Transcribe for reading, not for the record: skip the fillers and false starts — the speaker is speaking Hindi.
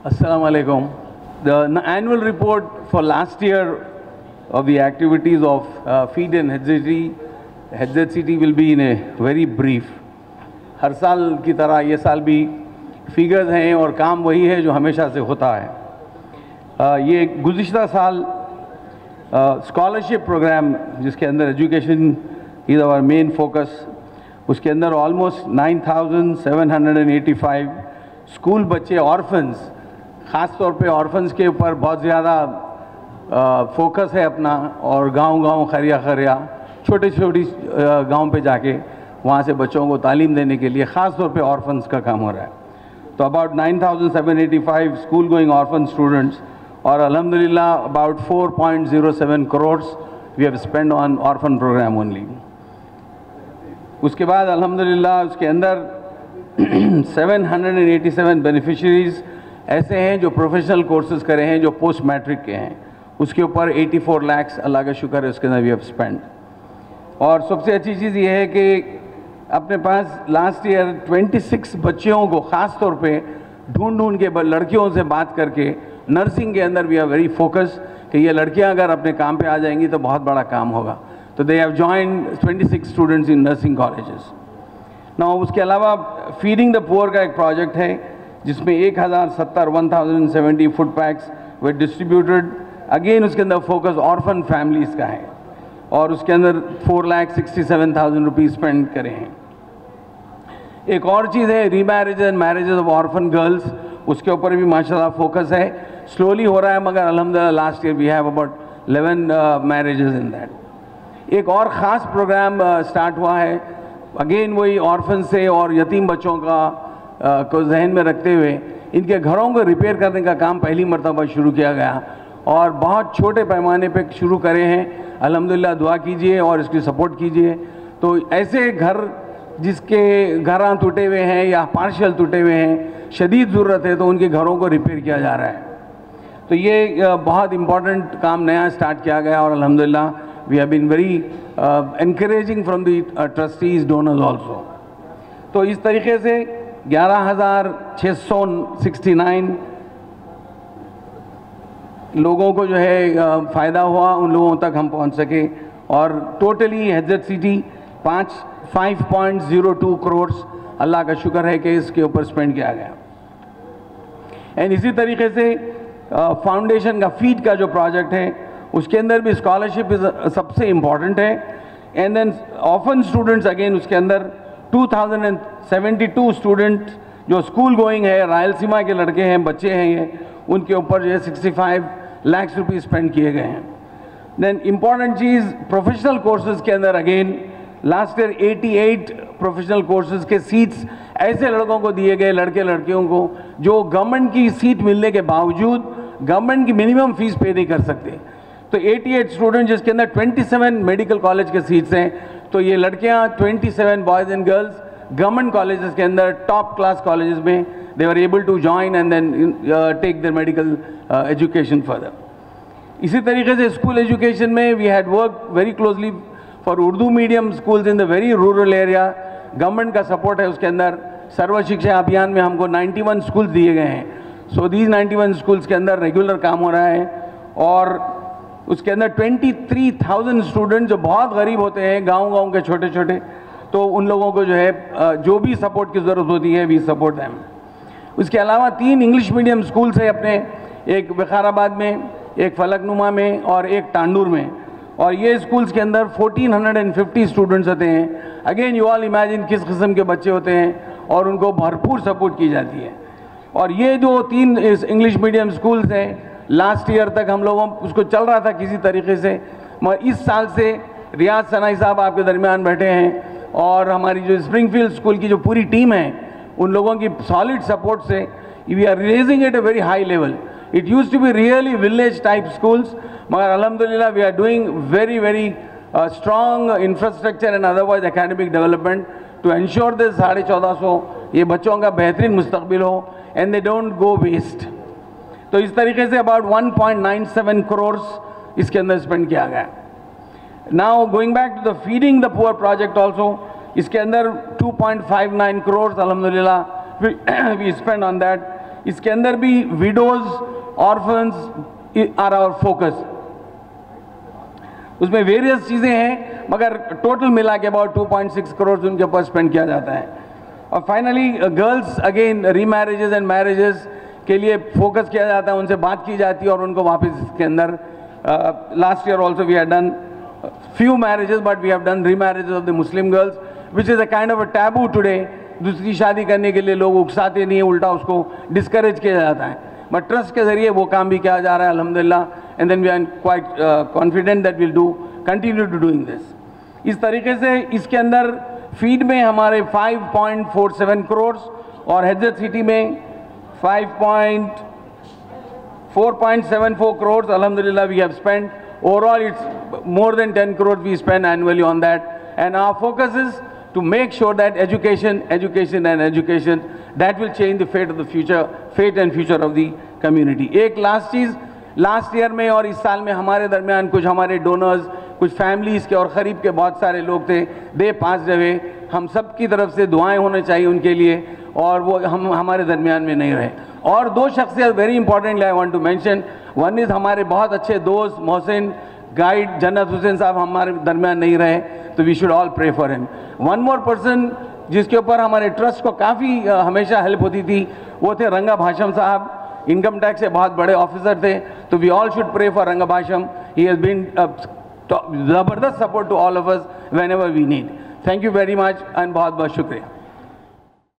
Assalamu alaikum. The annual report for last year of the activities of Feed and HZCT will be in a very brief. हर साल की तरह ये साल भी फिगर्स हैं और काम वही है जो हमेशा से होता है। ये गुज़िश्ता साल स्कॉलरशिप प्रोग्राम जिसके अंदर education is our main focus, उसके अंदर ऑलमोस्ट 9,785 स्कूल बच्चे ऑर्फन्स, ख़ास तौर पे ऑर्फन्स के ऊपर बहुत ज़्यादा फोकस है अपना, और गांव-गांव खरिया खरिया छोटी गांव पे जाके वहाँ से बच्चों को तालीम देने के लिए ख़ास तौर पे ऑर्फन्स का काम हो रहा है। तो about 9,785 school going orphan students, और अल्हम्दुलिल्लाह about 4.07 crore we have spend on orphan program only. उसके बाद अल्हम्दुलिल्लाह उसके अंदर 787 बेनिफिशरीज़ ऐसे हैं जो प्रोफेशनल कोर्सेज करे हैं, जो पोस्ट मैट्रिक के हैं, उसके ऊपर 84 लाख अल्लाह का शुक्र है उसके अंदर वी हैव स्पेंड। और सबसे अच्छी चीज़ ये है कि अपने पास लास्ट ईयर 26 बच्चियों को ख़ास तौर पे ढूंढ के लड़कियों से बात करके नर्सिंग के अंदर वी आर वेरी फोकस कि ये लड़कियां अगर अपने काम पे आ जाएंगी तो बहुत बड़ा काम होगा। तो they have joined 26 students in nursing colleges. ना उसके अलावा फीडिंग द पुअर का एक प्रोजेक्ट है जिसमें 1070 फूड पैक्स वे डिस्ट्रीब्यूटेड। अगेन उसके अंदर फोकस ऑर्फन फैमिलीज़ का है और उसके अंदर 4,67,000 रुपीज़ स्पेंड करे हैं। एक और चीज़ है remarriage and marriages of orphan girls, उसके ऊपर भी माशाल्लाह फोकस है, स्लोली हो रहा है मगर अल्हम्दुलिल्लाह last year we have about 11 marriages in that. एक और ख़ास प्रोग्राम स्टार्ट हुआ है, अगेन वही ऑर्फन से और यतीम बच्चों का को जहन में रखते हुए इनके घरों को रिपेयर करने का काम पहली मरतबा शुरू किया गया और बहुत छोटे पैमाने पे शुरू करे हैं। अल्हम्दुलिल्लाह दुआ कीजिए और इसकी सपोर्ट कीजिए। तो ऐसे घर जिसके घर टूटे हुए हैं या पार्शियल टूटे हुए हैं, शदीद ज़रूरत है, तो उनके घरों को रिपेयर किया जा रहा है। तो ये बहुत इम्पॉर्टेंट काम नया स्टार्ट किया गया और अल्हम्दुलिल्लाह we have been very encouraging from the trustees donors also. तो इस तरीके से 11,669 लोगों को जो है फ़ायदा हुआ, उन लोगों तक हम पहुंच सके, और टोटली HZCT 5.02 करोड़ अल्लाह का शुक्र है कि इसके ऊपर स्पेंड किया गया। एंड इसी तरीके से फाउंडेशन का फीड का जो प्रोजेक्ट है उसके अंदर भी स्कॉलरशिप सबसे इम्पॉर्टेंट है। And then orphan students again उसके अंदर 2,072 स्टूडेंट जो स्कूल गोइंग है, रायलसीमा के लड़के हैं, बच्चे हैं, ये उनके ऊपर जो है 65 लाख रुपीज़ स्पेंड किए गए हैं। देन इम्पॉर्टेंट चीज़ प्रोफेशनल कोर्सेज़ के अंदर again last year 88 professional courses के सीट्स ऐसे लड़कों को दिए गए, लड़के लड़कियों को जो गवर्नमेंट की सीट मिलने के बावजूद गवर्नमेंट की मिनिमम फीस पे नहीं कर सकते। तो 88 स्टूडेंट जिसके अंदर 27 मेडिकल कॉलेज के सीट्स हैं, तो ये लड़कियां 27 boys and girls government colleges के अंदर टॉप क्लास कॉलेजेस में they were able to join and then take their medical education further. इसी तरीके से स्कूल एजुकेशन में we had work very closely for Urdu medium schools in the very rural area. Government का सपोर्ट है उसके अंदर। सर्व शिक्षा अभियान में हमको 91 स्कूल्स दिए गए हैं। सो दीज 91 स्कूल्स के अंदर रेगुलर काम हो रहा है, और उसके अंदर 23,000 स्टूडेंट जो बहुत गरीब होते हैं, गांव-गांव के छोटे छोटे, तो उन लोगों को जो है जो भी सपोर्ट की ज़रूरत होती है वी सपोर्ट देम। उसके अलावा 3 इंग्लिश मीडियम स्कूल्स हैं अपने, एक विकाराबाद में, एक फलकनुमा में और एक टांडूर में, और ये स्कूल्स के अंदर 1450 स्टूडेंट्स होते हैं। अगेन यू ऑल इमेजिन किस किस्म के बच्चे होते हैं, और उनको भरपूर सपोर्ट की जाती है। और ये जो 3 इंग्लिश मीडियम स्कूल्स हैं, लास्ट ईयर तक हम लोगों उसको चल रहा था किसी तरीके से, मगर इस साल से रियाज सनाई साहब आपके दरमियान बैठे हैं, और हमारी जो स्प्रिंगफील्ड स्कूल की जो पूरी टीम है, उन लोगों की सॉलिड सपोर्ट से we are raising it a very high level. It used to be really village type schools, मगर अल्हम्दुलिल्लाह we are doing very strong infrastructure and otherwise academic development to ensure this 1450 ये बच्चों का बेहतरीन मुस्तकबिल हो and they don't go waste. तो इस तरीके से अबाउट 1.97 करोड़ इसके अंदर स्पेंड किया गया। Now going back to the feeding the poor project also, इसके अंदर 2.59 करोड़ अल्हम्दुलिल्लाह वी स्पेंड ऑन दैट। इसके अंदर भी widows orphans are our focus. उसमें वेरियस चीज़ें हैं, मगर टोटल मिला के अबाउट 2.6 करोड़ उनके ऊपर स्पेंड किया जाता है। और finally girls again remarriages and marriages के लिए फोकस किया जाता है, उनसे बात की जाती है और उनको वापस इसके अंदर last year also we have done few marriages, but we have done remarriages of the Muslim girls, which is a kind of a taboo today. दूसरी शादी करने के लिए लोग उकसाते नहीं है, उल्टा उसको डिस्करेज किया जाता है, बट ट्रस्ट के जरिए वो काम भी किया जा रहा है अल्हम्दुलिल्लाह, and then we are quite confident that will do continue to doing this. इस तरीके से इसके अंदर फीड में हमारे 5.47 करोड़ और हजरत सिटी में 4.74 crores alhamdulillah we have spent. Overall it's more than 10 crores we spend annually on that, and our focus is to make sure that education that will change the fate and future of the community. एक लास्ट चीज़, लास्ट ईयर में और इस साल में हमारे दरमियान कुछ हमारे डोनर्स, कुछ फैमिलीज़ के और ख़रीब के बहुत सारे लोग थे, दे पास रहे, हम सब की तरफ से दुआएं होने चाहिए उनके लिए, और वो हम हमारे दरमियान में नहीं रहे। और दो शख्सियत very importantly I want to mention, one is हमारे बहुत अच्छे दोस्त मोहसिन गाइड जन्नत हुसैन साहब हमारे दरमियान नहीं रहे, तो we should all pray for him. One more person जिसके ऊपर हमारे ट्रस्ट को काफ़ी हमेशा हेल्प होती थी, वो थे रंगा भाषम साहब, इनकम टैक्स से बहुत बड़े ऑफिसर थे, तो we all should pray for Ranga Bhasham. He has been ज़बरदस्त support to all of us whenever we need. Thank you very much and बहुत बहुत शुक्रिया।